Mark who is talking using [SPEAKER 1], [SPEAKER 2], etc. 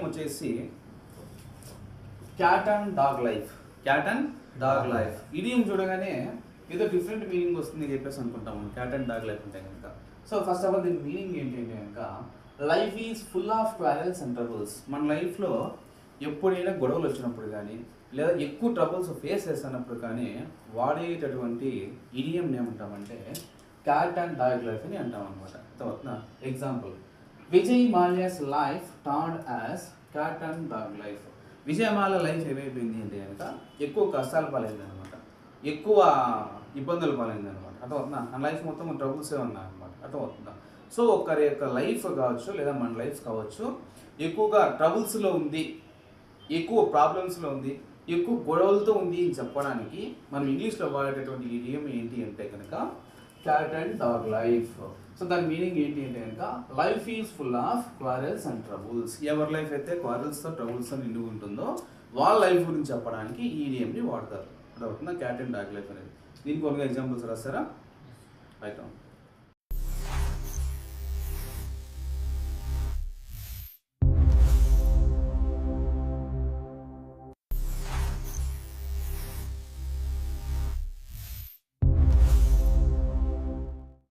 [SPEAKER 1] వచ్చేసి cat and dog life. Cat and dog life idiom చూడగానే ఏదో డిఫరెంట్ మీనింగ్ వస్తుంది చెప్పేసి అనుకుంటాం క్యాట్ అండ్ డాగ్ లైఫ్ అంటే కనుక. సో ఫస్ట్ ఆఫ్ ఆల్ దీని మీనింగ్ ఏంటి అంటే కనుక life is full of quarrels and troubles. మన లైఫ్లో ఎప్పుడైనా గొడవలు వచ్చినప్పుడు కానీ లేదా ఎక్కువ ట్రబుల్స్ ఫేస్ చేస్తున్నప్పుడు కానీ వాడేటటువంటి ఇడియం ఏమంటామంటే క్యాట్ అండ్ డాగ్ లైఫ్ అని అంటాం అనమాట. తర్వాత example, Vijay Mallya's life turned as cat and dog life. విజయమాల లైఫ్ ఏమైపోయింది అంటే కనుక ఎక్కువ కష్టాలు పాలైంది అనమాట, ఎక్కువ ఇబ్బందులు పాలైంది అనమాట. అట్లా అవుతుందా, నా లైఫ్ మొత్తం ట్రబుల్సే ఉన్నాయి అనమాట. అట్లా అవుతుందా. సో ఒకరి యొక్క లైఫ్ కావచ్చు లేదా మన లైఫ్ కావచ్చు ఎక్కువగా ట్రబుల్స్లో ఉంది, ఎక్కువ ప్రాబ్లమ్స్లో ఉంది, ఎక్కువ గొడవలతో ఉంది అని చెప్పడానికి మనం ఇంగ్లీష్లో వాడేటటువంటి ఇడియం ఏంటి అంటే కనుక cat and dog life. So దాని మీనింగ్ ఏంటి అంటే కనుక life is full of quarrels and troubles. ఎవరి లైఫ్ అయితే క్వారల్స్తో ట్రబుల్స్తో నిండి ఉంటుందో వాళ్ళ లైఫ్ గురించి చెప్పడానికి ఈ ఇడియంని వాడతారు. అర్థమవుతుందా క్యాట్ అండ్ డాగ్ లైఫ్ అనేది. దీనికి ఒక ఎగ్జాంపుల్స్ రాస్తారా? రైట్.